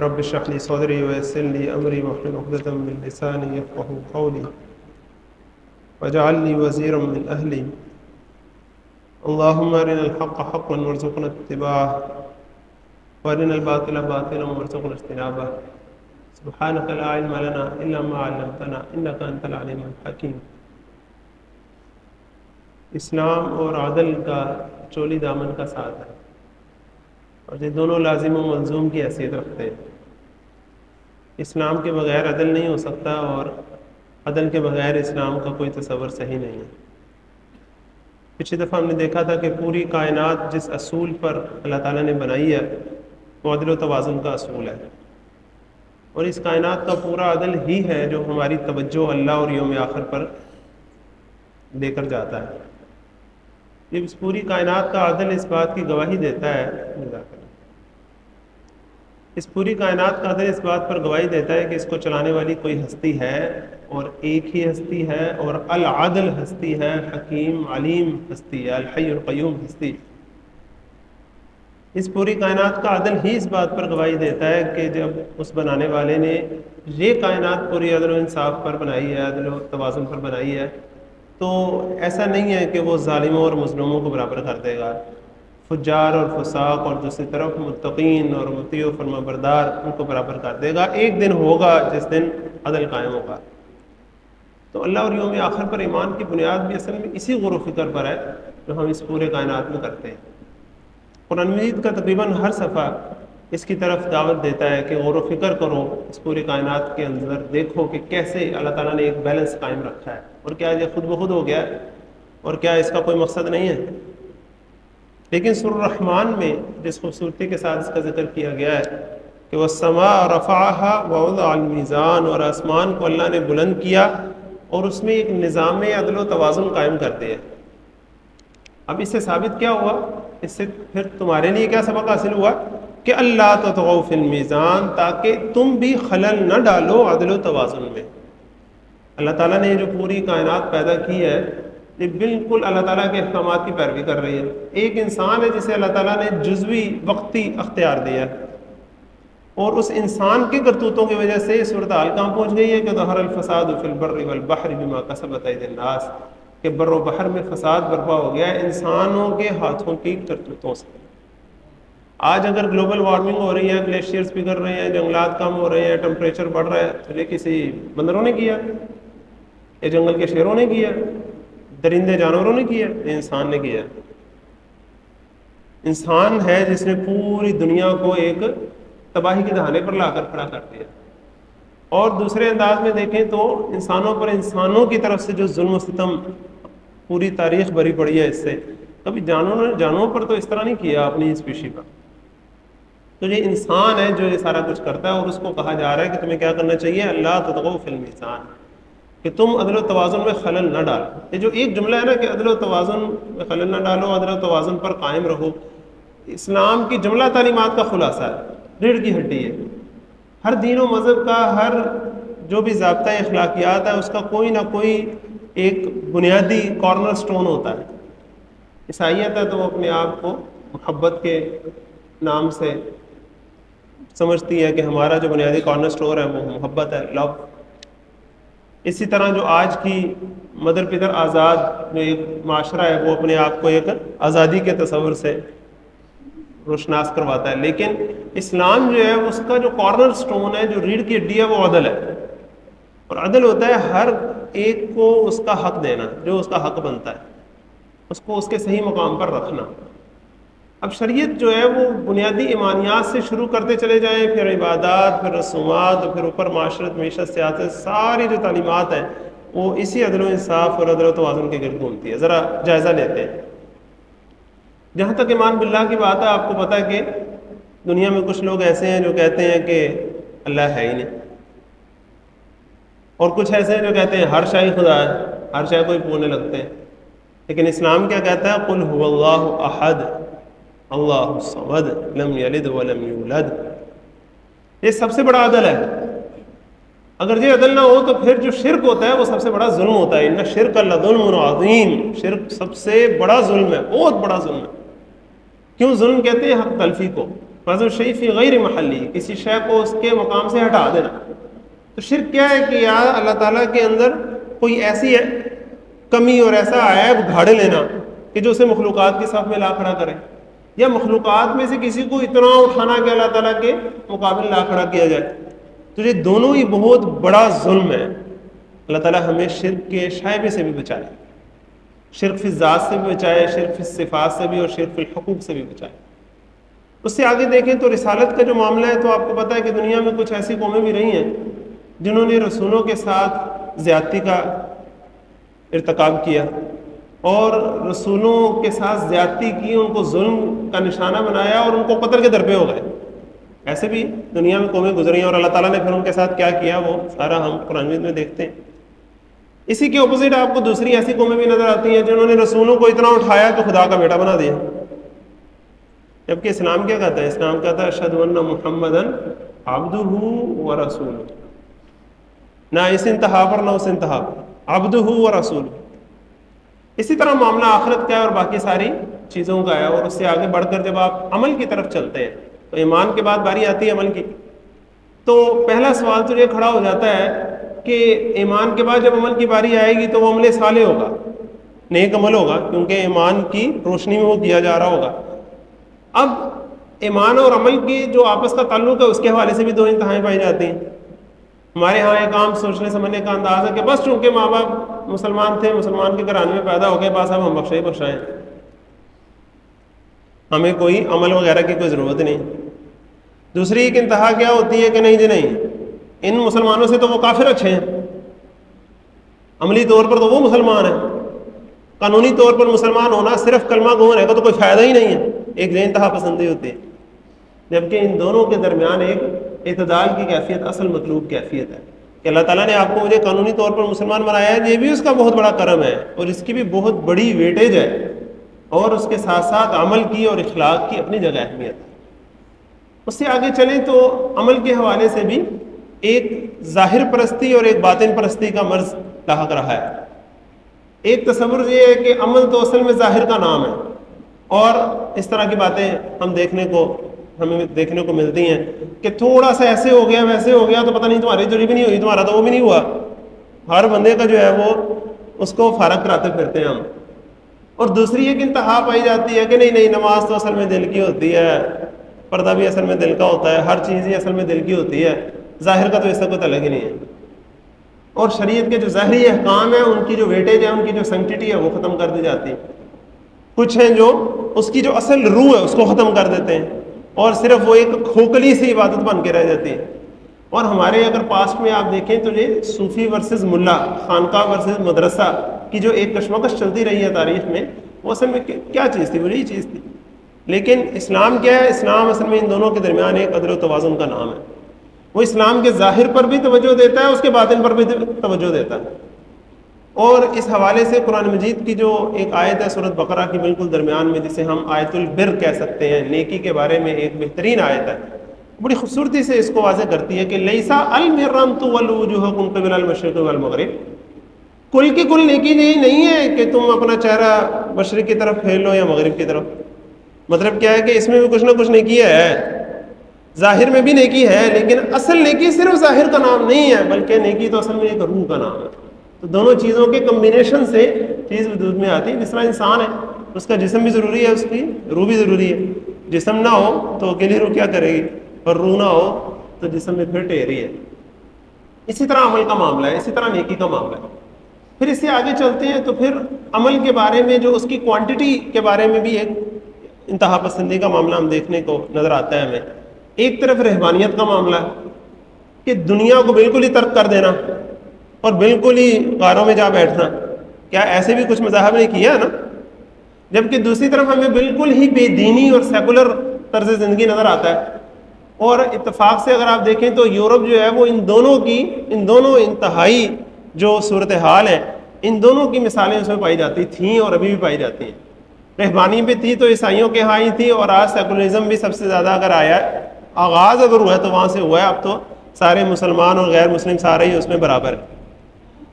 رب اشرح لي صدري ويسر لي أمري واحلل عقدة من لساني يفقهوا قولي واجعل لي وزيرا من أهلي اللهم أرنا الحق حقا وارزقنا اتباعه وأرنا الباطل باطلا وارزقنا اجتنابه سبحانك لا علم لنا إلا ما علمتنا إنك أنت العليم الحكيم۔ اسلام اور عدل کا چولی دامن کا ساتھ ہے اور یہ دونوں لازم و ملزوم کی حیثیت رکھتے ہیں۔ اسلام کے بغیر عدل نہیں ہو سکتا اور عدل کے بغیر اسلام کا کوئی تصور صحیح نہیں ہے۔ پچھلی دفعہ ہم نے دیکھا تھا کہ پوری کائنات جس اصول پر اللہ تعالیٰ نے بنائی ہے وہ عدل و توازن کا اصول ہے، اور اس کائنات کا پورا عدل ہی ہے جو ہماری توجہ اللہ اور یوم آخر پر لے کر جاتا ہے۔ یہ اس پوری کائنات کا عدل اس بات کی گواہی دیتا ہے اس پوری کائنات کا عدل اس بات پر گواہی دیتا ہے کہ اس کو چلانے والی کوئی ہستی ہے، اور ایک ہی ہستی ہے، اور العدل ہستی ہے، حکیم علیم ہستی ہے، الحی القیوم ہستی۔ اس پوری کائنات کا عدل ہی اس بات پر گواہی دیتا ہے کہ جب اس بنانے والے نے یہ کائنات پوری عدل و انصاف پر بنائی ہے، عدل و توازن پر بنائی ہے، تو ایسا نہیں ہے کہ وہ ظالموں اور مظلوموں کو برابر کر دے گا، فجار اور فساق اور دوسری طرف متقین اور مطیع و فرما بردار ان کو برابر کر دے گا۔ ایک دن ہوگا جس دن عدل قائم ہوگا۔ تو اللہ اور یوم آخر پر ایمان کی بنیاد بھی اصل میں اسی غور و فکر پر ہے جو ہم اس پورے کائنات میں کرتے ہیں۔ قرآن مجید کا تقریباً ہر صفحہ اس کی طرف دعوت دیتا ہے کہ غور و فکر کرو اس پورے کائنات کے اندر، دیکھو کہ کیسے اللہ تعالیٰ نے ایک بیلنس قائم رکھا ہے، اور کیا یہ خود بخود ہو گیا ہے، اور کیا اس کا کوئی مقصد نہیں ہے۔ لیکن سورہ الرحمن میں جس خوبصورتی کے ساتھ اس کا ذکر کیا گیا ہے کہ وَالسَّمَاءَ رَفَعَهَا وَوَضَعَ الْمِيزَانَ، اور آسمان کو اللہ نے بلند کیا اور اس میں ایک نظام عدل و توازن قائم کر دیا۔ اب اس سے ثابت کیا ہوا، اس سے پھر تمہارے لیے کیا سبق حاصل ہوا کہ اللہ تطغوا فی المیزان، تاکہ تم بھی خلل نہ ڈالو عدل و توازن میں۔ اللہ تعالیٰ نے جو پوری کائنات پیدا کی ہے یہ بالکل اللہ تعالیٰ کے احکامات کی پیروی کر رہی ہے۔ ایک انسان ہے جسے اللہ تعالیٰ نے جزوی وقتی اختیار دیا ہے، اور اس انسان کے کرتوتوں کی وجہ سے صورتحال کہاں پہنچ گئی ہے کہ ظہر الفساد فی البر والبحر بما کسبت ایدی الناس، کہ بر و بحر میں فساد برپا ہو گیا ہے انسانوں کے ہاتھوں کی کرتوتوں سے۔ آج اگر گلوبل وارمنگ ہو رہی ہے، گلیشیئرز پگھل رہے ہیں، جنگلات کم ہو رہے ہیں، ٹمپریچر بڑھ رہا ہے، تو یہ کسی بندروں نے کیا، یہ جنگل کے شیروں نے کیا، درندے جانوروں نے کیا، یہ انسان نے کیا۔ انسان ہے جس نے پوری دنیا کو ایک تباہی کے دہانے پر لا کر کھڑا کر دیا۔ اور دوسرے انداز میں دیکھیں تو انسانوں پر انسانوں کی طرف سے جو ظلم و ستم پوری تاریخ بھری پڑی ہے، اس سے کبھی جانوروں پر تو اس طرح نہیں کیا اپنی اسپیشی پر۔ تو یہ انسان ہے جو یہ سارا کچھ کرتا ہے، اور اس کو کہا جا رہا ہے کہ تمہیں کیا کرنا چاہیے، اللہ تطغوا فی المیزان، کہ تم عدل و توازن میں خلل نہ ڈالو۔ یہ جو ایک جملہ ہے نا کہ عدل و توازن میں خلل نہ ڈالو، عدل و توازن پر قائم رہو، اسلام کی جملہ تعلیمات کا خلاصہ ہے، ریڑھ کی ہڈی ہے۔ ہر دین و مذہب کا ہر جو بھی ضابطہ اخلاقیات ہے اس کا کوئی نہ کوئی ایک بنیادی کارنر سٹون ہوتا ہے۔ عیسائیت ہے تو وہ اپنے آپ کو محبت کے نام سے سمجھتی ہے کہ ہمارا جو بنیادی کارنر سٹون ہے وہ محبت ہے، لو۔ اسی طرح جو آج کی مدر پدر آزاد جو ایک معاشرہ ہے وہ اپنے آپ کو ایک آزادی کے تصور سے روشناس کرواتا ہے، لیکن اسلام جو ہے اس کا جو کارنر سٹون ہے، جو ریڑھ کی ہڈی ہے، وہ عدل ہے۔ اور عدل ہوتا ہے ہر ایک کو اس کا حق دینا، جو اس کا حق بنتا ہے اس کو اس کے صحیح مقام پر رکھنا۔ اب شریعت جو ہے وہ بنیادی ایمانیات سے شروع کرتے چلے جائیں، پھر عبادات، پھر رسومات، اور پھر اوپر معاشرت، معیشت، سیاست، ساری جو تعلیمات ہیں وہ اسی عدل و انصاف اور عدل و توازن کے گرد گھومتی ہے۔ ذرا جائزہ لیتے ہیں۔ جہاں تک ایمان باللہ کی بات ہے، آپ کو پتہ ہے کہ دنیا میں کچھ لوگ ایسے ہیں جو کہتے ہیں کہ اللہ ہے ہی نہیں، اور کچھ ایسے ہیں جو کہتے ہیں ہر شے خدا ہے، ہر شے کو ہی پوجنے لگتے ہیں۔ لیکن اسلام کیا کہتا ہے، قل هو اللہ احد اللہ الصمد لم یلد ولم یولد۔ یہ سب سے بڑا عدل ہے۔ اگر یہ عدل نہ ہو تو پھر جو شرک ہوتا ہے وہ سب سے بڑا ظلم ہوتا ہے۔ ان شرک لظلم عظیم، شرک سب سے بڑا ظلم ہے، بہت بڑا ظلم ہے۔ کیوں ظلم کہتے ہیں؟ حق تلفی کو، وضع الشیء فی غیر محلی، کسی شے کو اس کے مقام سے ہٹا دینا. تو شرک کیا ہے کہ یا اللہ تعالیٰ کے اندر کوئی ایسی کمی اور ایسا عیب گھاڑے لینا کہ جو اسے مخلوقات کی صف میں لا کھڑا کرے، یا مخلوقات میں سے کسی کو اتنا اٹھانا کہ اللہ تعالیٰ کے مقابل لا کھڑا کیا جائے. تو یہ دونوں ہی بہت بڑا ظلم ہے. اللہ تعالیٰ ہمیں شرک کے شائبے سے بھی بچائے، شرک فی الذات سے بھی بچائے، شرک فی الصفات سے بھی، اور شرک فی الحقوق سے بھی بچائے. اس سے آگے دیکھیں تو رسالت کا جو معاملہ ہے، تو آپ کو پتہ ہے کہ دنیا میں کچھ ایسی قومیں بھی رہی ہیں جنہوں نے رسولوں کے ساتھ زیادتی کا ارتکاب کیا اور رسولوں کے ساتھ زیادتی کی، ان کو ظلم کا نشانہ بنایا اور ان کو قتل کے در پہ ہو گئے. ایسے بھی دنیا میں قومیں گزری ہیں، اور اللہ تعالیٰ نے پھر ان کے ساتھ کیا کیا وہ سارا ہم قرآن مجید میں دیکھتے ہیں. اسی کے اپوزٹ آپ کو دوسری ایسی قومیں بھی نظر آتی ہیں جنہوں نے رسولوں کو اتنا اٹھایا کہ خدا کا بیٹا بنا دیا. جبکہ اسلام کیا کہتا ہے؟ اسلام کہتا ہے اشہد ان محمدً عبدہ و رسولہ. نہ اس انتہا پر نہ اس انتہا پر، عبدہ و رسولہ. اسی طرح معاملہ آخرت کا ہے اور باقی ساری چیزوں کا ہے. اور اس سے آگے بڑھ کر جب آپ عمل کی طرف چلتے ہیں تو ایمان کے بعد باری آتی ہے عمل کی. تو پہلا سوال تو یہ کھڑا ہو جاتا ہے کہ ایمان کے بعد جب عمل کی باری آئے گی تو وہ عمل صالح ہوگا، نیک عمل ہوگا، کیونکہ ایمان کی روشنی میں وہ کیا جا رہا ہوگا. اب ایمان اور عمل کی جو آپس کا تعلق ہے اس کے حوالے سے بھی دو انتہائیں پائی جاتی ہیں. ہمارے ہاں ایک عام سوچنے سمجھنے کا انداز ہے کہ بس چونکہ ماں باپ مسلمان تھے، مسلمان کے گھرانے میں پیدا ہو گئے، بس اب ہم بخشائیں، ہمیں کوئی عمل وغیرہ کی کوئی ضرورت نہیں. دوسری ایک انتہا کیا ہوتی ہے کہ نہیں جی نہیں، ان مسلمانوں سے تو وہ کافر اچھے ہیں، عملی طور پر تو وہ مسلمان ہیں، قانونی طور پر مسلمان ہونا صرف کلمہ گو ہونے کا تو کوئی فائدہ ہی نہیں ہے. ایک انتہا پسندی ہوتی ہے. جبکہ ان دونوں کے درمیان ایک اعتدال کی کیفیت اصل مطلوب کیفیت ہے کہ اللہ تعالیٰ نے آپ کو مجھے قانونی طور پر مسلمان بنایا ہے، یہ بھی اس کا بہت بڑا کرم ہے اور اس کی بھی بہت بڑی ویٹیج ہے، اور اس کے ساتھ ساتھ عمل کی اور اخلاق کی اپنی جگہ اہمیت ہے. اس سے آگے چلیں تو عمل کے حوالے سے بھی ایک ظاہر پرستی اور ایک باطن پرستی کا مرض لاحق رہا ہے. ایک تصور یہ ہے کہ عمل تو اصل میں ظاہر کا نام ہے، اور اس طرح کی باتیں ہمیں دیکھنے کو ملتی ہیں کہ تھوڑا سا ایسے ہو گیا ویسے ہو گیا تو پتہ نہیں تمہاری چوری بھی نہیں ہوئی، تمہارا تو وہ بھی نہیں ہوا. ہر بندے کا جو ہے وہ اس کو فارغ کراتے پھرتے ہیں ہم. اور دوسری ایک انتہا پائی جاتی ہے کہ نہیں نماز تو اصل میں دل کی ہوتی ہے، پردہ بھی اصل میں دل کا ہوتا ہے، ہر چیز ہی اصل میں دل کی ہوتی ہے، ظاہر کا تو اس سے کوئی تعلق ہی نہیں ہے. اور شریعت کے جو ظاہری احکام ہیں ان کی جو ویٹیج ہے، ان کی جو سینکٹیٹی ہے وہ ختم کر دی جاتی ہے. کچھ ہیں جو اس کی جو اصل روح ہے اس کو ختم کر دیتے ہیں اور صرف وہ ایک کھوکھلی سی عبادت بن کے رہ جاتی ہے. اور ہمارے اگر پاسٹ میں آپ دیکھیں تو یہ صوفی ورسز ملا، خانقاہ ورسز مدرسہ کی جو ایک کشمکش چلتی رہی ہے تاریخ میں، وہ اصل میں کیا چیز تھی؟ وہ یہی چیز تھی. لیکن اسلام کیا ہے؟ اسلام اصل میں ان دونوں کے درمیان ایک عدل و توازن کا نام ہے. وہ اسلام کے ظاہر پر بھی توجہ دیتا ہے، اس کے باطن پر بھی توجہ دیتا ہے. اور اس حوالے سے قرآن مجید کی جو ایک آیت ہے سورۃ بقرہ کی بالکل درمیان میں، جسے ہم آیت البر کہہ سکتے ہیں، نیکی کے بارے میں ایک بہترین آیت ہے، بڑی خوبصورتی سے اس کو واضح کرتی ہے کہ لیسا البر ان تولوا وجوہکم قبل المشرق والمغرب. کل کی کل نیکی یہ نہیں ہے کہ تم اپنا چہرہ مشرق کی طرف پھیر لو یا مغرب کی طرف. مطلب کیا ہے کہ اس میں بھی کچھ نہ کچھ نیکی ہے، ظاہر میں بھی نیکی ہے، لیکن اصل نیکی صرف ظاہر کا نام نہیں ہے، بلکہ نیکی تو اصل میں ایک روح کا نام ہے. تو دونوں چیزوں کے کمبینیشن سے چیز وجود میں آتی ہے. جس طرح انسان ہے اس کا جسم بھی ضروری ہے، اس کی روح بھی ضروری ہے. جسم نہ ہو تو اکیلی روح کیا کرے گی، اور روح نہ ہو تو جسم میں پھر ٹھہری ہے. اسی طرح عمل کا معاملہ ہے، اسی طرح نیکی کا معاملہ ہے. پھر اس سے آگے چلتے ہیں تو پھر عمل کے بارے میں جو اس کی کوانٹٹی کے بارے میں بھی ایک انتہا پسندی کا معاملہ ہم دیکھنے کو نظر آتا ہے ہمیں. ایک طرف رہبانیت کا معاملہ ہے کہ دنیا کو بالکل ہی ترک کر دینا اور بالکل ہی غاروں میں جا بیٹھنا. کیا ایسے بھی کچھ مذاہب نے کیا ہے نا؟ جبکہ دوسری طرف ہمیں بالکل ہی بے دینی اور سیکولر طرز زندگی نظر آتا ہے. اور اتفاق سے اگر آپ دیکھیں تو یورپ جو ہے وہ ان دونوں انتہائی جو صورتحال ہیں، ان دونوں کی مثالیں اس میں پائی جاتی تھیں اور ابھی بھی پائی جاتی ہیں. رہبانی بھی تھی تو عیسائیوں کے ہاں ہی تھی، اور آج سیکولرزم بھی سب سے زیادہ اگر آیا ہے، آغاز اگر ہوا ہے تو وہاں سے ہوا ہے. اب تو سارے مسلمان اور غیر مسلم سارے ہی اس میں برابر ہیں.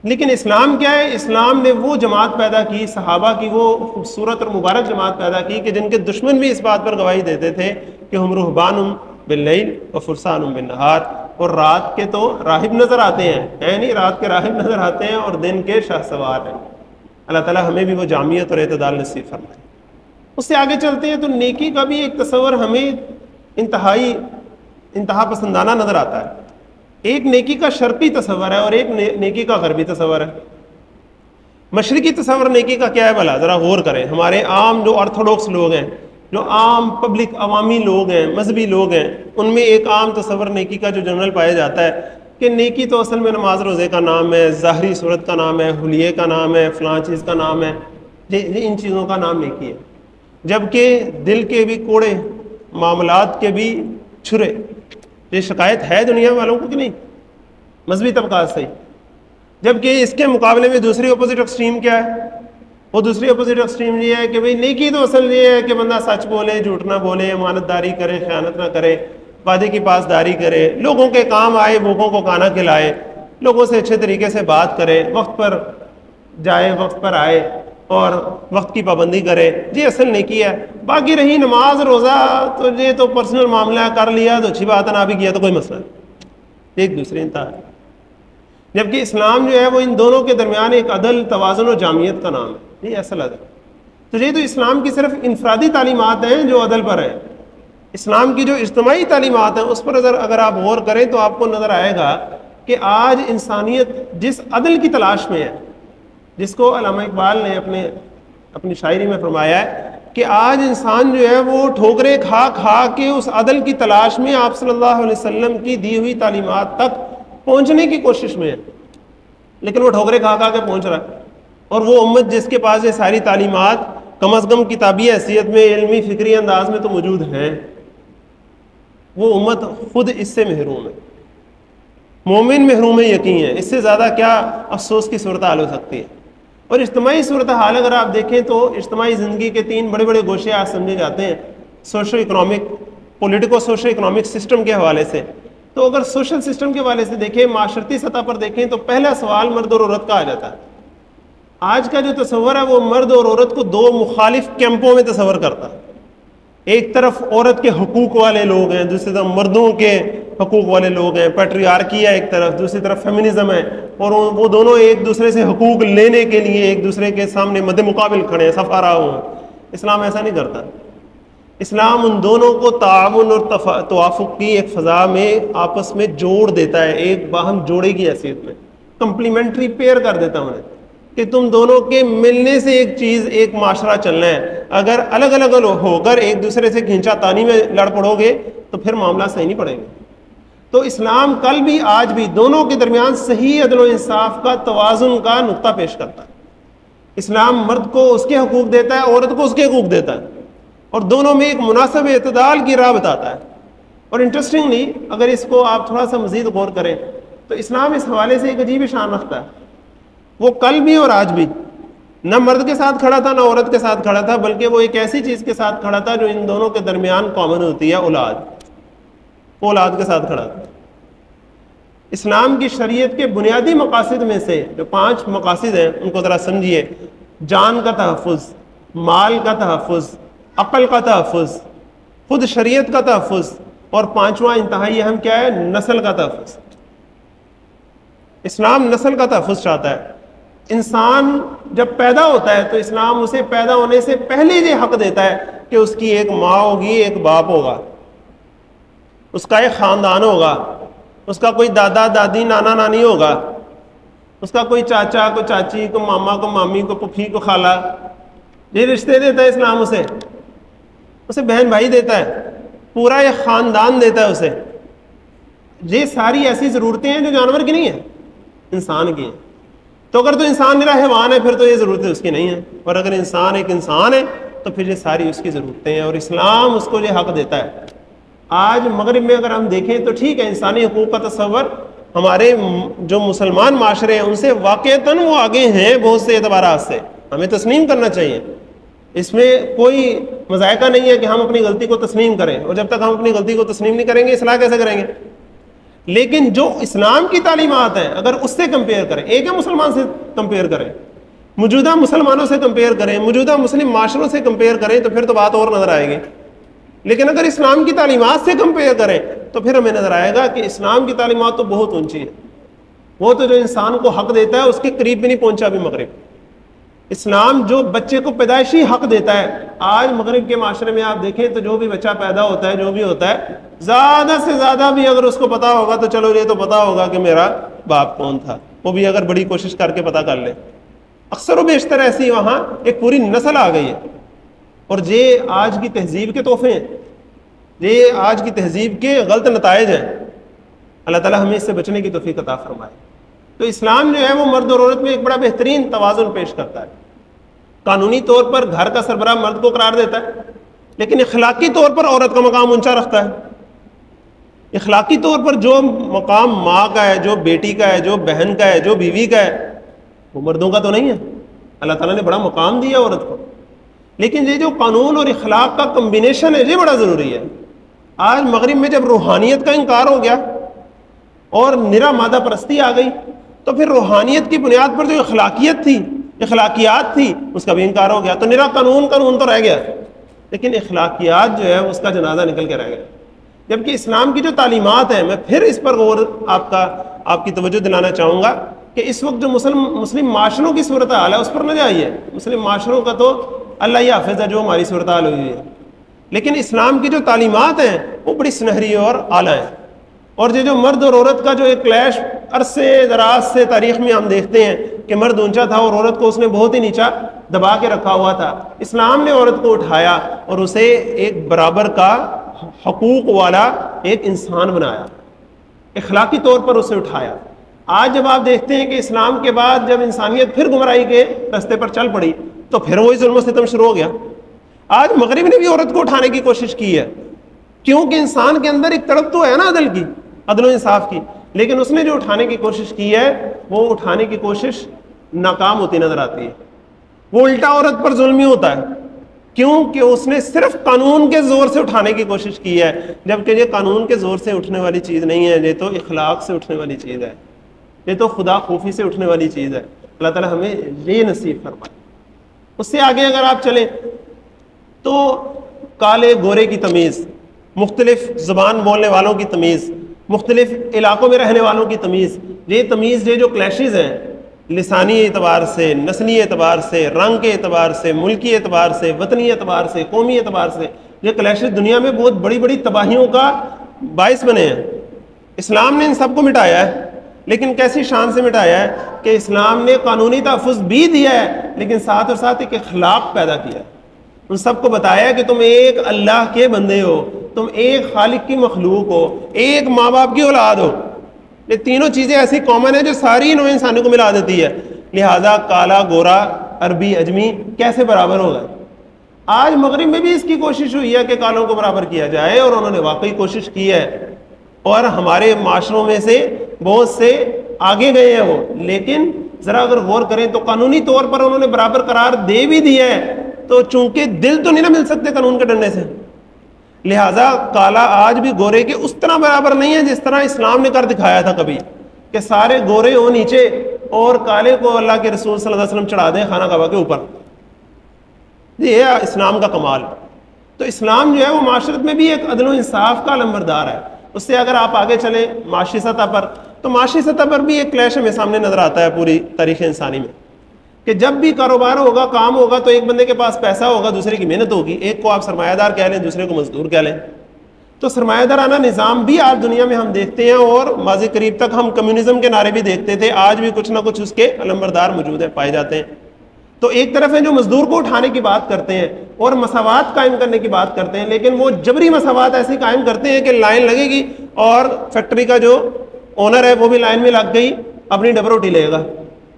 لیکن اسلام کیا ہے؟ اسلام نے وہ جماعت پیدا کی، صحابہ کی وہ خوبصورت اور مبارک جماعت پیدا کی کہ جن کے دشمن بھی اس بات پر گواہی دیتے تھے کہ ہم رہبان باللیل و فرسان بالنہار، اور رات کے تو راہب نظر آتے ہیں، نہیں رات کے راہب نظر آتے ہیں اور دن کے شاہ سوار ہیں۔ اللہ تعالیٰ ہمیں بھی وہ جامعیت اور اعتدال نصیب فرمائے۔ اس سے آگے چلتے ہیں تو نیکی کا بھی ایک تصور ہمیں انتہا پسندانہ نظر آتا ہے۔ ایک نیکی کا شرقی تصور ہے اور ایک نیکی کا غربی تصور ہے۔ مشرقی تصور نیکی کا کیا ہے بھلا؟ ذرا غور کریں۔ ہمارے عام جو آرتھوڈاکس لوگ ہیں، جو عام پبلک عوامی لوگ ہیں، مذہبی لوگ ہیں، ان میں ایک عام تصور نیکی کا جو جنرل پایا جاتا ہے کہ نیکی تو اصل میں نماز روزے کا نام ہے، ظاہری صورت کا نام ہے، حلیے کا نام ہے، فلاں چیز کا نام ہے، ان چیزوں کا نام نیکی ہے۔ جبکہ دل کے بھی کوڑے، معاملات کے بھی چھرے، یہ شکایت ہے دنیا والوں کو کہ نہیں؟ مذہبی طبقات سے۔ جبکہ اس کے مقابلے میں دوسری اپوزٹ ایکسٹریم کیا ہے؟ وہ دوسری اپوزٹ ایکسٹریم یہ ہے کہ بھئی نیکی تو اصل یہ ہے کہ بندہ سچ بولے، جھوٹ نہ بولے، امانت داری کرے، خیانت نہ کرے، وعدے کی پاسداری کرے، لوگوں کے کام آئے، بھوکوں کو کھانا کھلائے، لوگوں سے اچھے طریقے سے بات کرے، وقت پر جائے، وقت پر آئے اور وقت کی پابندی کرے، یہ اصل نیکی ہے۔ باقی رہی نماز روزہ تو یہ تو پرسنل معاملہ ہے، کر لیا تو اچھی بات ہے، نہ بھی کیا تو کوئی مسئلہ نہیں، ایک دوسرے انتہا ہے۔ جبکہ اسلام جو ہے وہ ان دونوں کے درمیان ایک عدل، توازن اور جامعیت کا نام ہے، یہ اصل عدل۔ تو یہ تو اسلام کی صرف انفرادی تعلیمات ہیں جو عدل پر ہے۔ اسلام کی جو اجتماعی تعلیمات ہیں اس پر اگر آپ غور کریں تو آپ کو نظر آئے گا کہ آج انسانیت جس عدل کی تلاش میں ہے، جس کو علامہ اقبال نے اپنی شاعری میں فرمایا ہے کہ آج انسان جو ہے وہ ٹھوکریں کھا کھا کے اس عدل کی تلاش میں آپ صلی اللہ علیہ وسلم کی دی ہوئی تعلیمات تک پہنچنے کی کوشش میں ہے، لیکن وہ ٹھوکریں کھا کھا کے پہنچ رہا ہے۔ اور وہ امت جس کے پاس یہ ساری تعلیمات کم از کم کتابی حیثیت میں، علمی فکری انداز میں تو موجود ہیں، وہ امت خود اس سے محروم ہے۔ مومن محروم یقین ہے، اس سے زیادہ کیا افسوس کی صورتحال ہو سکتی ہے۔ اور اجتماعی صورتحال اگر آپ دیکھیں تو اجتماعی زندگی کے 3 بڑے بڑے گوشے آج سمجھے جاتے ہیں، socio economic, politico socio economic system کے حوالے سے۔ تو اگر سوشل سسٹم کے حوالے سے دیکھیں، معاشرتی سطح پر دیکھیں تو پہلا سوال مرد اور عورت کا آ جاتا ہے۔ آج کا جو تصور ہے وہ مرد اور عورت کو 2 مخالف کیمپوں میں تصور کرتا ہے۔ ایک طرف عورت کے حقوق والے لوگ ہیں، دوسری طرف مردوں کے حقوق والے لوگ ہیں، پیٹریارکی ہے ایک طرف، دوسری طرف فیمنزم ہے، اور وہ دونوں ایک دوسرے سے حقوق لینے کے لیے ایک دوسرے کے سامنے مد مقابل کھڑے ہیں، صف آرا ہوں۔ اسلام ایسا نہیں کرتا۔ اسلام ان دونوں کو تعاون اور توافق کی ایک فضا میں آپس میں جوڑ دیتا ہے، ایک باہم جوڑے کی حیثیت میں کمپلیمنٹری پیئر کر دیتا انہیں کہ تم دونوں کے ملنے سے ایک چیز، ایک معاشرہ چلنا ہے۔ اگر الگ الگ ہو کر ایک دوسرے سے کھینچا تانی میں لڑ پڑو گے تو پھر معاملہ صحیح نہیں پڑے گا۔ تو اسلام کل بھی آج بھی دونوں کے درمیان صحیح عدل و انصاف کا، توازن کا نقطہ پیش کرتا ہے۔ اسلام مرد کو اس کے حقوق دیتا ہے، عورت کو اس کے حقوق دیتا ہے، اور دونوں میں ایک مناسب اعتدال کی راہ بتاتا ہے۔ اور انٹرسٹنگلی اگر اس کو آپ تھوڑا سا مزید غور کریں تو اسلام اس حوالے سے ایک عجیب شان رکھتا ہے۔ وہ کل بھی اور آج بھی نہ مرد کے ساتھ کھڑا تھا نہ عورت کے ساتھ کھڑا تھا، بلکہ وہ ایک ایسی چیز کے ساتھ کھڑا تھا جو ان دونوں کے درمیان کامن ہوتی ہے، اولاد۔ وہ اولاد کے ساتھ کھڑا تھا۔ اسلام کی شریعت کے بنیادی مقاصد میں سے جو 5 مقاصد ہیں ان کو ذرا سمجھیے: جان کا تحفظ، مال کا تحفظ، عقل کا تحفظ، خود شریعت کا تحفظ، اور 5واں انتہائی اہم کیا ہے؟ نسل کا تحفظ۔ اسلام نسل کا تحفظ چاہتا ہے۔ انسان جب پیدا ہوتا ہے تو اسلام اسے پیدا ہونے سے پہلے یہ حق دیتا ہے کہ اس کی ایک ماں ہوگی، ایک باپ ہوگا، اس کا ایک خاندان ہوگا، اس کا کوئی دادا دادی نانا نانی ہوگا، اس کا کوئی چاچا، کوئی چاچی، کو ماما، کو مامی، کو پھوپھی، کو خالہ۔ یہ رشتے دیتا ہے اسلام اسے بہن بھائی دیتا ہے، پورا ایک خاندان دیتا ہے اسے۔ یہ ساری ایسی ضرورتیں ہیں جو جانور کی نہیں ہیں، انسان کی ہیں۔ تو اگر تو انسان میرا حیوان ہے پھر تو یہ ضرورتیں اس کی نہیں ہیں، اور اگر انسان ایک انسان ہے تو پھر یہ ساری اس کی ضرورتیں ہیں، اور اسلام اس کو یہ حق دیتا ہے۔ آج مغرب میں اگر ہم دیکھیں تو ٹھیک ہے، انسانی حقوق کا تصور ہمارے جو مسلمان معاشرے ہیں ان سے واقعتاً وہ آگے ہیں بہت سے اعتبارات سے، ہمیں تسلیم کرنا چاہیے، اس میں کوئی مذائقہ نہیں ہے کہ ہم اپنی غلطی کو تسلیم کریں، اور جب تک ہم اپنی غلطی کو تسلیم نہیں کریں گے اصلاح کیسے کریں گے؟ لیکن جو اسلام کی تعلیمات ہیں اگر اس سے کمپیئر کریں، ایک ہے مسلمان سے کمپیئر کریں، موجودہ مسلمانوں سے کمپیئر کریں، موجودہ مسلم معاشروں سے کمپیئر کریں تو پھر تو بات اور نظر آئے گی. لیکن اگر اسلام کی تعلیمات سے کمپیئر کریں تو پھر ہمیں نظر آئے گا کہ اسلام کی تعلیمات تو بہت اونچی ہے. وہ تو جو انسان کو حق دیتا ہے اس کے قریب بھی نہیں پہنچا ابھی مغرب. اسلام جو بچے کو پیدائشی حق دیتا ہے، آج مغرب کے معاشرے میں آپ دیکھیں تو جو بھی بچہ پیدا ہوتا ہے، جو بھی ہوتا ہے، زیادہ سے زیادہ بھی اگر اس کو پتا ہوگا تو چلو یہ تو پتا ہوگا کہ میرا باپ کون تھا، وہ بھی اگر بڑی کوشش کر کے پتا کر لے. اکثر و بیشتر ایسی وہاں ایک پوری نسل آ گئی ہے. اور یہ آج کی تہذیب کے تحفے ہیں، یہ آج کی تہذیب کے غلط نتائج ہیں. اللہ تعالیٰ ہمیں اس سے بچنے کی توفیق عطا فرمائے. تو اسلام جو ہے وہ مرد اور عورت میں ایک بڑا بہترین توازن پیش کرتا ہے. قانونی طور پر گھر کا سربراہ مرد کو قرار دیتا ہے، لیکن اخلاقی طور پر عورت کا مقام اونچا رکھتا ہے. اخلاقی طور پر جو مقام ماں کا ہے، جو بیٹی کا ہے، جو بہن کا ہے، جو بیوی کا ہے، وہ مردوں کا تو نہیں ہے. اللہ تعالیٰ نے بڑا مقام دیا عورت کو. لیکن یہ جو قانون اور اخلاق کا کمبینیشن ہے یہ بڑا ضروری ہے. آج مغرب میں جب روحانیت کا انکار ہو گیا اور نرا مادہ پرستی آ گئی تو پھر روحانیت کی بنیاد پر جو اخلاقیت تھی، اخلاقیات تھی، اس کا بھی انکار ہو گیا. تو نرا قانون تو رہ گیا، لیکن اخلاقیات جو ہے اس کا جنازہ نکل کے رہ گیا. جبکہ اسلام کی جو تعلیمات ہیں، میں پھر اس پر غور آپ کی توجہ دلانا چاہوں گا کہ اس وقت جو مسلم معاشروں کی صورتحال ہے اس پر نہ جائیے. مسلم معاشروں کا تو اللہ ہی حافظ ہے جو ہماری صورتحال ہوئی ہے، لیکن اسلام کی جو تعلیمات ہیں وہ بڑی سنہری اور اعلیٰ ہیں. اور یہ جو مرد اور عورت کا جو ایک کلیش عرصے دراز سے تاریخ میں ہم دیکھتے ہیں کہ مرد اونچا تھا اور عورت کو اس نے بہت ہی نیچا دبا کے رکھا ہوا تھا. اسلام نے عورت کو اٹھایا اور اسے ایک برابر کا حقوق والا ایک انسان بنایا، اخلاقی طور پر اسے اٹھایا. آج جب آپ دیکھتے ہیں کہ اسلام کے بعد جب انسانیت پھر گمراہی کے رستے پر چل پڑی تو پھر وہی ظلم و ستم شروع ہو گیا. آج مغرب نے بھی عورت کو اٹھانے کی کوشش کی ہے، کیونکہ انسان کے اندر ایک تڑپ تو ہے نا عدل و انصاف کی، لیکن اس نے جو اٹھانے کی کوشش کی ہے وہ اٹھانے کی کوشش ناکام ہوتی نظر آتی ہے. وہ الٹا عورت پر ظلم ہی ہوتا ہے، کیونکہ اس نے صرف قانون کے زور سے اٹھانے کی کوشش کی ہے، جبکہ یہ قانون کے زور سے اٹھنے والی چیز نہیں ہے، یہ تو اخلاق سے اٹھنے والی چیز ہے، یہ تو خدا خوفی سے اٹھنے والی چیز ہے. اللہ تعالیٰ ہمیں یہ نصیب فرمائے. اس سے آگے اگر آپ چلیں تو کالے گورے کی تمیز، مختلف زبان بولنے والوں کی تمیز، مختلف علاقوں میں رہنے والوں کی تمیز، یہ جو کلیشز ہیں لسانی اعتبار سے، نسلی اعتبار سے، رنگ کے اعتبار سے، ملکی اعتبار سے، وطنی اعتبار سے، قومی اعتبار سے، یہ کلیشز دنیا میں بہت بڑی بڑی تباہیوں کا باعث بنے ہیں. اسلام نے ان سب کو مٹایا ہے، لیکن کیسی شان سے مٹایا ہے کہ اسلام نے قانونی تحفظ بھی دیا ہے، لیکن ساتھ اور ساتھ ایک اخلاق پیدا کیا ہے. ان سب کو بتایا کہ تم ایک اللہ کے بندے ہو، تم ایک خالق کی مخلوق ہو، ایک ماں باپ کی اولاد ہو. یہ تینوں چیزیں ایسی کامن ہیں جو ساری نوع انسانوں کو ملا دیتی ہے. لہٰذا کالا گورا عربی اجمی کیسے برابر ہوگا؟ آج مغرب میں بھی اس کی کوشش ہوئی ہے کہ کالوں کو برابر کیا جائے، اور انہوں نے واقعی کوشش کی ہے، اور ہمارے معاشروں میں سے بہت سے آگے گئے ہیں وہ. لیکن ذرا اگر غور کریں تو قانونی طور پر انہوں نے برابر قرار دے بھی دیا ہے، تو چونکہ دل تو نہیں نہ مل سکتے قانون کے ڈنڈے سے، لہٰذا کالا آج بھی گورے کے اس طرح برابر نہیں ہے جس طرح اسلام نے کر دکھایا تھا کبھی، کہ سارے گورے ہوں نیچے اور کالے کو اللہ کے رسول صلی اللہ علیہ وسلم چڑھا دیں خانہ کعبہ کے اوپر. یہ ہے اسلام کا کمال. تو اسلام جو ہے وہ معاشرت میں بھی ایک عدل و انصاف کا علمبردار ہے. اس سے اگر آپ آگے چلیں معاشی سطح پر، تو معاشی سطح پر بھی ایک کلیش ہمیں سامنے نظر آتا ہے پوری تاریخ انسانی میں، کہ جب بھی کاروبار ہوگا، کام ہوگا، تو ایک بندے کے پاس پیسہ ہوگا، دوسرے کی محنت ہوگی. ایک کو آپ سرمایہ دار کہہ لیں، دوسرے کو مزدور کہہ لیں. تو سرمایہ دارانہ نظام بھی آج دنیا میں ہم دیکھتے ہیں، اور ماضی قریب تک ہم کمیونزم کے نعرے بھی دیکھتے تھے، آج بھی کچھ نہ کچھ اس کے علمبردار موجود ہیں، پائے جاتے ہیں. تو ایک طرف ہے جو مزدور کو اٹھانے کی بات کرتے ہیں اور مساوات قائم کرنے کی بات کرتے ہیں، لیکن وہ جبری مساوات ایسی قائم کرتے ہیں کہ لائن لگے گی اور فیکٹری کا جو اونر ہے وہ بھی لائن میں لگ گئی، اپنی ڈبل روٹی لے گا.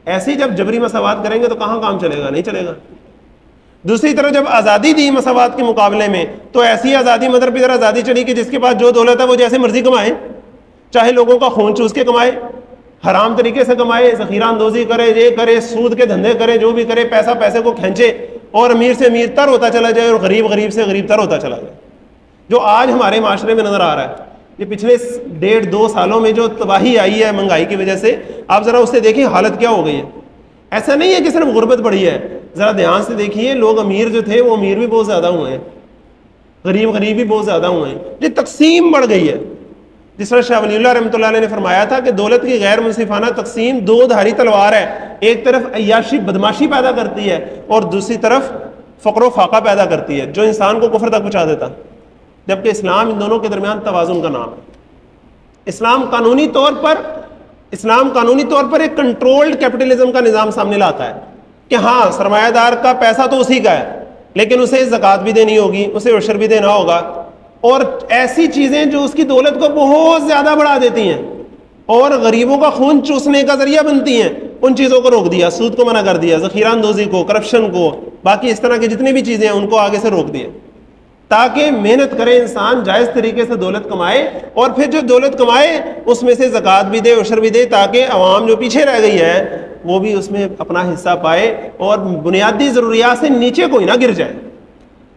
ایسی جب جبری مساوات کریں گے تو کہاں کام چلے گا؟ نہیں چلے گا. دوسری طرف جب آزادی دی مساوات کے مقابلے میں، تو ایسی آزادی مدر پدر آزادی چلی کہ جس کے پاس جو دولت ہے وہ جیسے مرضی کمائے، چاہے لوگوں کا خون چوس کے کمائے، حرام طریقے سے کمائے، ذخیرہ اندوزی کرے، یہ کرے، سود کے دھندے کرے، جو بھی کرے، پیسے کو کھینچے اور امیر سے امیر تر ہوتا چلا جائے اور غریب سے غریب تر ہوتا چلا جائے، جو آج ہمارے معاشرے میں نظر آ رہا ہے. یہ پچھلے 1.5-2 سالوں میں جو تباہی آئی ہے مہنگائی کی وجہ سے، آپ ذرا اسے دیکھیں حالت کیا ہو گئی ہے. ایسا نہیں ہے کہ صرف غربت بڑھی ہے، ذرا دھیان سے دیکھیے لوگ امیر جو تھے وہ امیر بھی بہت زیادہ ہوئے ہیں، غریب بھی بہت زیادہ ہوئے ہیں. یہ تقسیم بڑھ گئی ہے. جس طرح شاہ ولی اللہ رحمۃ اللہ علیہ نے فرمایا تھا کہ دولت کی غیر منصفانہ تقسیم 2 دھاری تلوار ہے، ایک طرف عیاشی بدماشی پیدا کرتی ہے اور دوسری طرف فقر و فاقہ پیدا کرتی ہے جو انسان کو کفر تک پہنچا دیتا. جبکہ اسلام ان دونوں کے درمیان توازن کا نام ہے. اسلام قانونی طور پر ایک کنٹرولڈ کیپٹلزم کا نظام سامنے لاتا ہے کہ ہاں سرمایہ دار کا پیسہ تو اسی کا ہے، لیکن اسے زکوٰۃ بھی دینی ہوگی، اسے عشر بھی دینا ہوگا، اور ایسی چیزیں جو اس کی دولت کو بہت زیادہ بڑھا دیتی ہیں اور غریبوں کا خون چوسنے کا ذریعہ بنتی ہیں، ان چیزوں کو روک دیا، سود کو منع کر دیا، ذخیرہ اندوزی کو، کرپشن کو، باقی اس طرح کی جتنی بھی چیزیں ہیں ان کو آگے سے روک دیا تاکہ محنت کرے انسان، جائز طریقے سے دولت کمائے، اور پھر جو دولت کمائے اس میں سے زکوٰۃ بھی دے، عشر بھی دے، تاکہ عوام جو پیچھے رہ گئی ہے وہ بھی اس میں اپنا حصہ پائے اور بنیادی ضروریات سے نیچے کوئی نہ گر جائے.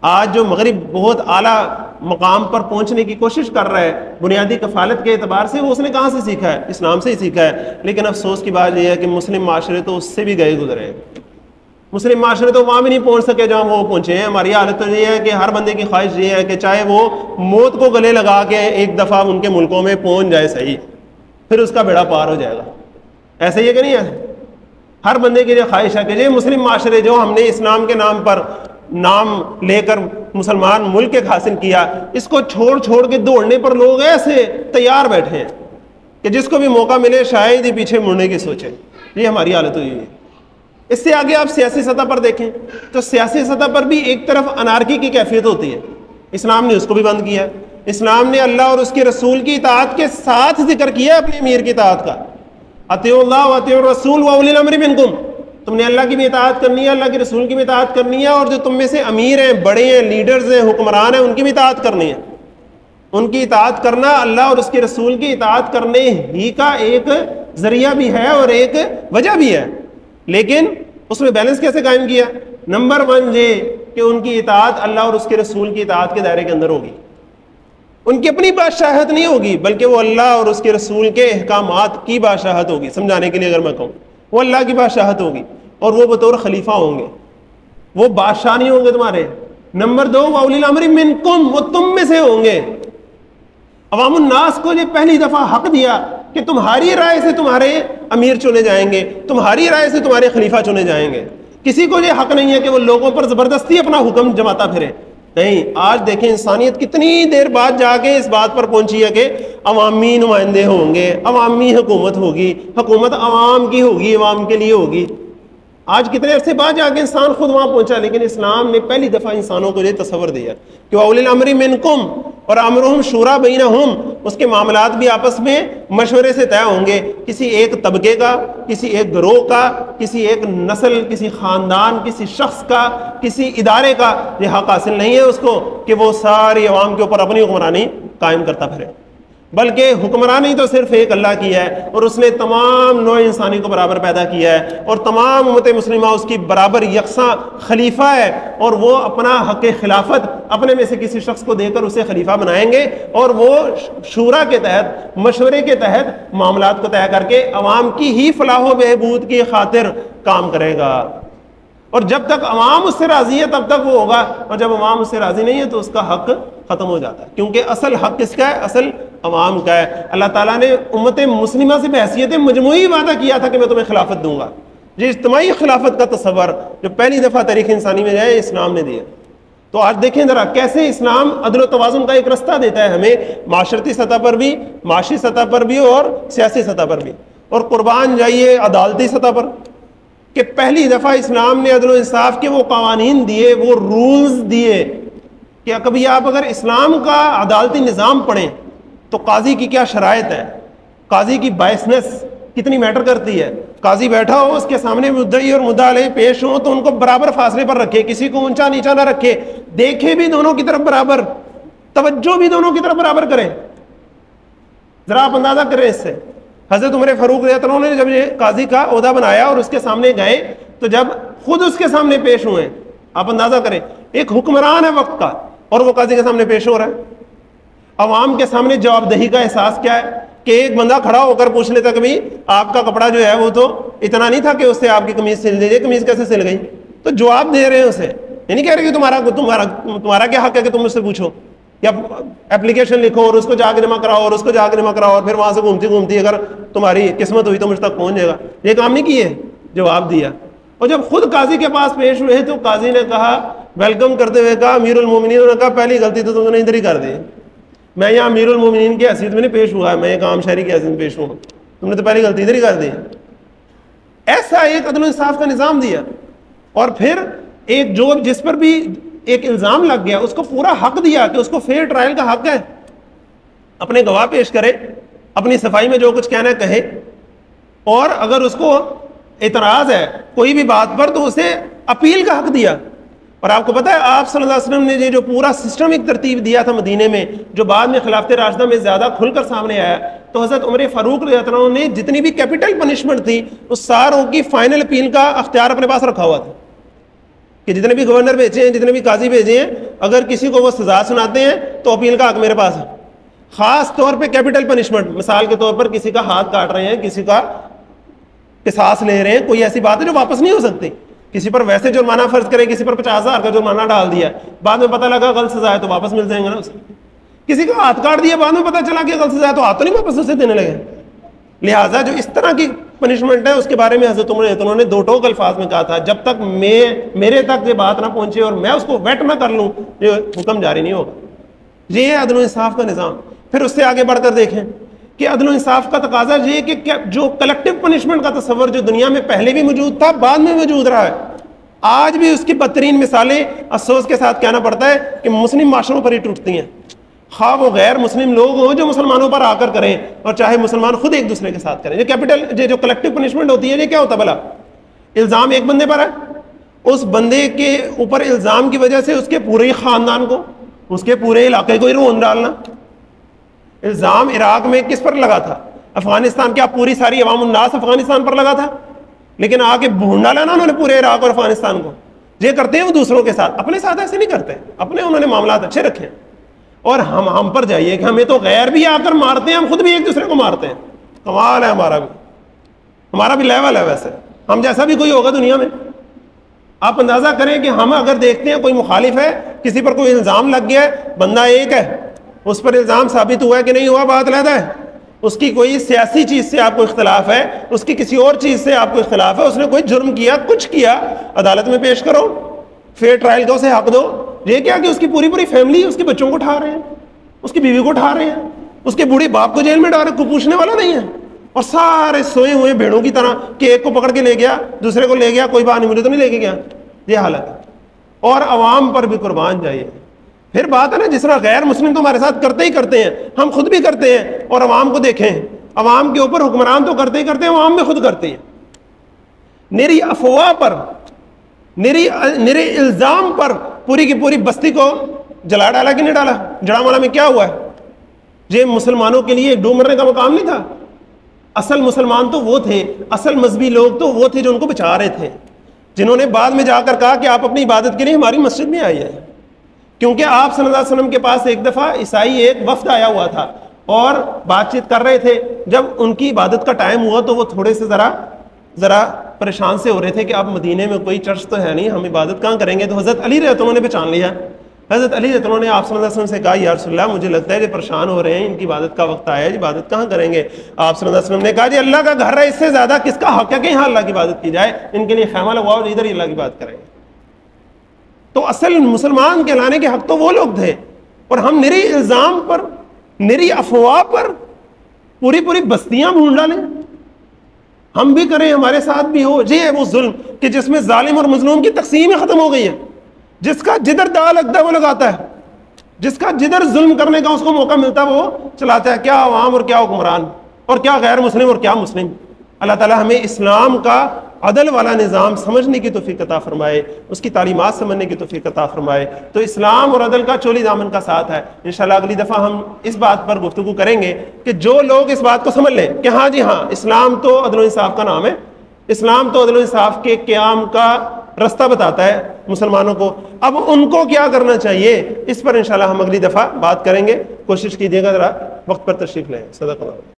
آج جو مغرب بہت اعلیٰ مقام پر پہنچنے کی کوشش کر رہا ہے بنیادی کفالت کے اعتبار سے، وہ اس نے کہاں سے سیکھا ہے؟ اسلام سے ہی سیکھا ہے. لیکن افسوس کی بات یہ ہے کہ مسلم معاشرے تو اس سے بھی گئے گزرے ہیں. مسلم معاشرے تو وہاں بھی نہیں پہنچ سکے جہاں وہ پہنچے ہیں. ہماری حالت تو یہ ہے کہ ہر بندے کی خواہش یہ ہے کہ چاہے وہ موت کو گلے لگا کے ایک دفعہ ان کے ملکوں میں پہنچ جائے صحیح، پھر اس کا بیڑا پار ہو جائے گا. ایسا ہی ہے کہ نہیں ہے؟ ہر بندے کی یہ خواہش ہے کہ یہ مسلم معاشرے جو ہم نے اسلام کے نام پر نام لے کر مسلمان ملک ایک حاصل کیا، اس کو چھوڑ کے دوڑنے پر لوگ ایسے تیار بیٹھے ہیں کہ جس کو بھی موقع ملے شاید ہی پیچھے مڑنے کی سوچے. یہ ہماری حالت ہوئی ہے. اس سے آگے آپ سیاسی سطح پر دیکھیں تو سیاسی سطح پر بھی ایک طرف انارکی کی کیفیت ہوتی ہے. اسلام نے اس کو بھی بند کیا. اسلام نے اللہ اور اس کے رسول کی اطاعت کے ساتھ ذکر کیا اپنے امیر کی اطاعت کا. اطیعوا اللہ واطیعوا الرسول واولی الامر منکم. تم نے اللہ کی بھی اطاعت کرنی ہے، اللہ کے رسول کی بھی اطاعت کرنی ہے، اور جو تم میں سے امیر ہیں، بڑے ہیں، لیڈرز ہیں، حکمران ہیں، ان کی بھی اطاعت کرنی ہے. ان کی اطاعت کرنا اللہ اور اس کے رسول کی اطاعت کرنے ہی کا ایک ذریعہ بھی ہے اور ایک وجہ بھی ہے. لیکن اس میں بیلنس کیسے قائم کیا؟ نمبر 1 یہ کہ ان کی اطاعت اللہ اور اس کے رسول کی اطاعت کے دائرے کے اندر ہوگی. ان کی اپنی بادشاہت نہیں ہوگی بلکہ وہ اللہ اور اس کے رسول کے احکامات کی بادشاہت ہوگی. سمجھانے کے لیے اگر میں کہوں وہ اللہ کی بادشاہت ہوگی اور وہ بطور خلیفہ ہوں گے، وہ بادشاہ نہیں ہوں گے تمہارے. نمبر 2 واولی الامر منکم، وہ تم میں سے ہوں گے. عوام الناس کو یہ پہلی دفعہ حق دیا کہ تمہاری رائے سے تمہارے امیر چنے جائیں گے، تمہاری رائے سے تمہارے خلیفہ چنے جائیں گے. کسی کو یہ حق نہیں ہے کہ وہ لوگوں پر زبردستی اپنا حکم جماتا پھرے. نہیں، آج دیکھیں انسانیت کتنی دیر بعد جا کے اس بات پر پہنچی ہے کہ عوامی نمائندے ہوں گے، عوامی حکومت ہوگی، حکومت عوام کی ہوگی، عوام کے لیے ہوگی. آج کتنے عرصے بعد جا کے انسان خود وہاں پہنچا. لیکن اسلام نے پہلی دفعہ انسانوں کو یہ تصور دیا کہ اولی الامر منکم اور امرہم شورا بینہم، اس کے معاملات بھی آپس میں مشورے سے طے ہوں گے. کسی ایک طبقے کا، کسی ایک گروہ کا، کسی ایک نسل، کسی خاندان، کسی شخص کا، کسی ادارے کا یہ حق حاصل نہیں ہے اس کو کہ وہ ساری عوام کے اوپر اپنی حکمرانی قائم کرتا پھرے. بلکہ حکمرانی تو صرف ایک اللہ کی ہے اور اس نے تمام نوع انسانی کو برابر پیدا کیا ہے اور تمام امت مسلمہ اس کی برابر یکساں خلیفہ ہے. اور وہ اپنا حق خلافت اپنے میں سے کسی شخص کو دے کر اسے خلیفہ بنائیں گے اور وہ شورا کے تحت، مشورے کے تحت معاملات کو طے کر کے عوام کی ہی فلاح و بہبود کی خاطر کام کرے گا. اور جب تک عوام اس سے راضی ہے تب تک وہ ہوگا، اور جب عوام اس سے راضی نہیں ہے تو اس کا حق ختم ہو جاتا ہے. کیونکہ اصل حق کس کا ہے؟ اصل عوام کا ہے. اللہ تعالیٰ نے امت مسلمہ سے بحیثیت مجموعی وعدہ کیا تھا کہ میں تمہیں خلافت دوں گا. یہ اجتماعی خلافت کا تصور جو پہلی دفعہ تاریخ انسانی میں جائے اسلام نے دیا. تو آج دیکھیں ذرا کیسے اسلام عدل و توازن کا ایک رستہ دیتا ہے ہمیں، معاشرتی سطح پر بھی، معاشی سطح پر بھی اور سیاسی سطح پر بھی. اور قربان جائیے عدالتی سطح پر کہ پہلی دفعہ اسلام نے عدل و انصاف کے وہ قوانین دیے، وہ رولز دیے کہ کبھی آپ اگر اسلام کا عدالتی نظام پڑھیں تو قاضی کی کیا شرائط ہے، قاضی کی بائسنس کتنی میٹر کرتی ہے. قاضی بیٹھا ہو، اس کے سامنے مدعی اور مدعا علیہ پیش ہوں تو ان کو برابر فاصلے پر رکھے، کسی کو اونچا نیچا نہ رکھے، دیکھے بھی دونوں کی طرف برابر، توجہ بھی دونوں کی طرف برابر کریں. ذرا آپ اندازہ کریں اس سے. حضرت عمر فاروق رضی اللہ عنہ نے جب یہ قاضی کا عہدہ بنایا اور اس کے سامنے گئے تو جب خود اس کے سامنے پیش ہوئے، آپ اندازہ کریں ایک حکمران ہے وقت کا اور وہ قاضی کے سامنے پیش ہو رہا ہے. عوام کے سامنے جواب دہی کا احساس کیا ہے کہ ایک بندہ کھڑا ہو کر پوچھ لیتا کہ بھائی آپ کا کپڑا جو ہے وہ تو اتنا نہیں تھا کہ اس سے آپ کی قمیض سل دیجیے، قمیض کیسے سل گئی؟ تو جواب دے رہے ہیں اسے، یہ نہیں کہہ رہے کہ تمہارا کیا حق ہے کہ تم مجھ سے پوچھو، یا اپلیکیشن لکھو اور اس کو جا کے جمع کراؤ اور اس کو جا کے جمع کراؤ اور پھر وہاں سے گھومتی گھومتی اگر تمہاری قسمت ہوئی تو مجھ تک پہنچ جائے گا۔ یہ کام نہیں کیے، جواب دیا۔ اور جب خود قاضی کے پاس پیش ہوئے تو قاضی نے کہا، ویلکم کرتے ہوئے کہا، امیر المومنین نے کہا پہلی غلطی تو تم نے ادھر ہی کر دی، میں یہاں امیر المومنین کی حیثیت میں نہیں پیش ہوا ہے، میں ایک عام شہری کی حیثیت میں پیش ہوں، تم نے تو پہلی غلطی ادھر ہی کر دی۔ ایسا ایک عدل و انصاف کا نظام دیا، اور پھر ایک جو جس پر بھی ایک الزام لگ گیا اس کو پورا حق دیا کہ اس کو فیئر ٹرائل کا حق ہے، اپنے گواہ پیش کرے، اپنی صفائی میں جو کچھ کہنا ہے کہے، اور اگر اس کو اعتراض ہے کوئی بھی بات پر تو اسے اپیل کا حق دیا۔ اور آپ کو پتہ ہے آپ صلی اللہ علیہ وسلم نے جو پورا سسٹم ایک ترتیب دیا تھا مدینے میں، جو بعد میں خلافت راشدہ میں زیادہ کھل کر سامنے آیا، تو حضرت عمر فاروق رضی اللہ عنہ نے جتنی بھی کیپٹل پنشمنٹ تھی اس ساروں کی فائنل اپیل کا اختیار اپنے پاس رکھا ہوا تھا، کہ جتنے بھی گورنر بھیجے ہیں، جتنے بھی قاضی بھیجے ہیں، اگر کسی کو وہ سزا سناتے ہیں تو اپیل کا حق میرے پاس ہے۔ خاص طور پہ کیپٹل پنشمنٹ، مثال کے طور پر کسی کا ہاتھ کاٹ رہے ہیں، کسی کا قصاص لے رہے ہیں، کوئی ایسی بات ہے جو واپس نہیں ہو سکتی، کسی پر ویسے جرمانہ فرض کرے، کسی پر 50,000 کا جرمانہ ڈال دیا، بعد میں پتہ لگا غلط سزا ہے تو واپس مل جائیں گے نا اسے۔ کسی کا ہاتھ کاٹ دیا، بعد میں پتہ چلا کہ غلط سزا ہے تو ہاتھ تو نہیں واپس اسے دینے لگے۔ لہٰذا جو اس طرح کی پنشمنٹ ہے اس کے بارے میں حضرت عمر نے دو ٹوک الفاظ میں کہا تھا، جب تک میرے تک یہ بات نہ پہنچے اور میں اس کو ویٹ نہ کر لوں یہ حکم جاری نہیں ہوگا۔ یہ ہے عدل و انصاف کا نظام۔ پھر اس سے آگے بڑھ کر دیکھیں کہ عدل و انصاف کا تقاضا یہ کہ جو کلیکٹو پنشمنٹ کا تصور جو دنیا میں پہلے بھی موجود تھا، بعد میں موجود رہا ہے، آج بھی اس کی بدترین مثالیں افسوس کے ساتھ کہنا پڑتا ہے کہ مسلم معاشروں پر ہی ٹوٹتی ہیں، خواہ وہ غیر مسلم لوگ ہوں جو مسلمانوں پر آ کر کریں، اور چاہے مسلمان خود ایک دوسرے کے ساتھ کریں۔ یہ کیپٹل جو کلیکٹو پنشمنٹ ہوتی ہے یہ کیا ہوتا بھلا؟ الزام ایک بندے پر ہے، اس بندے کے اوپر الزام کی وجہ سے اس کے پورے خاندان کو، اس کے پورے علاقے کو ہی رون ڈالنا۔ الزام عراق میں کس پر لگا تھا؟ افغانستان، کیا پوری ساری عوام الناس افغانستان پر لگا تھا؟ لیکن آ کے بھونڈ ڈالا نا انہوں نے پورے عراق اور افغانستان کو۔ یہ کرتے ہیں وہ دوسروں کے ساتھ، اپنے ساتھ ایسے نہیں کرتے، اپنے انہوں نے معاملات اچھے رکھے ہیں۔ اور ہم پر جائیے کہ ہمیں تو غیر بھی آ کر مارتے ہیں، ہم خود بھی ایک دوسرے کو مارتے ہیں۔ کمال ہے ہمارا بھی لیول ہے، ویسے ہم جیسا بھی کوئی ہوگا دنیا میں۔ آپ اندازہ کریں کہ ہم اگر دیکھتے ہیں کوئی مخالف ہے، کسی پر کوئی الزام لگ گیا ہے، بندہ ایک ہے، اس پر الزام ثابت ہوا ہے کہ نہیں ہوا بات علیحدہ ہے، اس کی کوئی سیاسی چیز سے آپ کو اختلاف ہے، اس کی کسی اور چیز سے آپ کو اختلاف ہے، اس نے کوئی جرم کیا، کچھ کیا، عدالت میں پیش کرو، فیئر ٹرائل کا اسے حق دو۔ یہ کیا کہ اس کی پوری فیملی اس کے بچوں کو اٹھا رہے ہیں، اس کی بیوی کو اٹھا رہے ہیں، اس کے بوڑھے باپ کو جیل میں ڈال رہے، کوئی پوچھنے والا نہیں ہے، اور سارے سوئے ہوئے بھیڑوں کی طرح کہ ایک کو پکڑ کے لے گیا، دوسرے کو لے گیا، کوئی بات نہیں، مجھے تو نہیں لے کے گیا۔ یہ حالت ہے، اور عوام پر بھی قربان جائیے۔ پھر بات ہے نا، جس طرح غیر مسلم تو ہمارے ساتھ کرتے ہی کرتے ہیں، ہم خود بھی کرتے ہیں، اور عوام کو دیکھیں، عوام کے اوپر حکمران تو کرتے ہی کرتے ہیں، عوام میں خود کرتے ہیں۔ نری افواہ پر، نرے الزام پر پوری کی پوری بستی کو جلا ڈالا کہ نہیں ڈالا؟ جڑامالہ میں کیا ہوا ہے؟ یہ مسلمانوں کے لیے ڈوب مرنے کا مقام نہیں تھا۔ اصل مسلمان تو وہ تھے، اصل مذہبی لوگ تو وہ تھے جو ان کو بچا رہے تھے، جنہوں نے بعد میں جا کر کہا کہ آپ اپنی عبادت کے لیے ہماری مسجد میں آئیے، کیونکہ آپ صلی اللہ علیہ وسلم کے پاس ایک دفعہ عیسائی ایک وفد آیا ہوا تھا اور بات چیت کر رہے تھے۔ جب ان کی عبادت کا ٹائم ہوا تو وہ تھوڑے سے ذرا پریشان سے ہو رہے تھے کہ اب مدینے میں کوئی چرچ تو ہے نہیں، ہم عبادت کہاں کریں گے؟ تو حضرت علی رضی اللہ عنہ نے پہچان لیا۔ حضرت علی رضی اللہ عنہ نے آپ صلی اللہ علیہ وسلم سے کہا، یا رسول اللہ مجھے لگتا ہے کہ پریشان ہو رہے ہیں، ان کی عبادت کا وقت آیا ہے، عبادت کہاں کریں گے؟ آپ صلی اللہ علیہ وسلم نے کہا، جی اللہ کا گھر ہے، اس سے زیادہ کس کا حق ہے کہ یہاں اللہ کی عبادت کی جائے؟ ان کے لیے خیمہ لگواؤ، ادھر ہی اللہ کی بات کریں گے۔ تو اصل مسلمان کہلانے کے حق تو وہ لوگ تھے، اور ہم نری الزام پر، نری افواہ پر پوری بستیاں بھون ڈالیں، ہم بھی کریں، ہمارے ساتھ بھی ہو۔ یہ ہے وہ ظلم کہ جس میں ظالم اور مظلوم کی تقسیم ہی ختم ہو گئی ہے، جس کا جدھر دا لگتا ہے وہ لگاتا ہے، جس کا جدھر ظلم کرنے کا اس کو موقع ملتا ہے وہ چلاتا ہے، کیا عوام اور کیا حکمران، اور کیا غیر مسلم اور کیا مسلم۔ اللہ تعالی ہمیں اسلام کا عدل والا نظام سمجھنے کی توفیق عطا فرمائے، اس کی تعلیمات سمجھنے کی توفیق عطا فرمائے۔ تو اسلام اور عدل کا چولی دامن کا ساتھ ہے۔ انشاءاللہ اگلی دفعہ ہم اس بات پر گفتگو کریں گے کہ جو لوگ اس بات کو سمجھ لیں کہ ہاں جی ہاں اسلام تو عدل و انصاف کا نام ہے، اسلام تو عدل و انصاف کے قیام کا رستہ بتاتا ہے مسلمانوں کو، اب ان کو کیا کرنا چاہیے اس پر انشاءاللہ ہم اگلی دفعہ بات کریں گے۔ کوشش کیجیے گا ذرا وقت پر تشریف لیں. صدق اللہ.